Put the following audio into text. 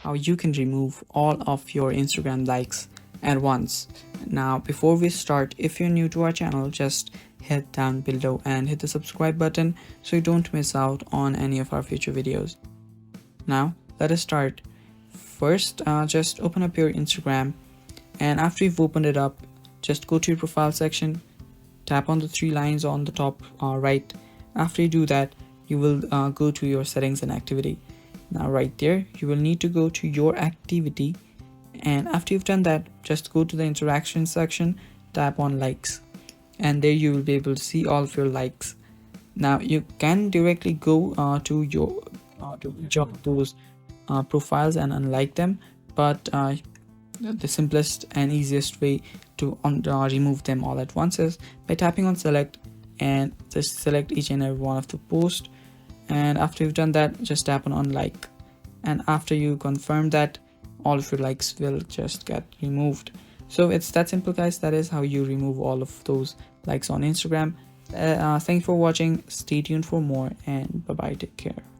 how you can remove all of your Instagram likes at once. Now, before we start, if you're new to our channel, just hit down below and hit the subscribe button so you don't miss out on any of our future videos. Now, let us start. First, just open up your Instagram, and after you've opened it up, just go to your profile section, tap on the three lines on the top right. After you do that, you will go to your settings and activity. Now right there, you will need to go to your activity, and after you've done that, just go to the interaction section, tap on likes, and there you will be able to see all of your likes. Now you can directly go to your to each of those profiles and unlike them, but the simplest and easiest way to remove them all at once is by tapping on select and just select each and every one of the posts. And after you've done that, just tap on unlike, and after you confirm that, all of your likes will just get removed. So it's that simple, guys. That is how you remove all of those likes on Instagram. Thank you for watching. Stay tuned for more, and bye bye, take care.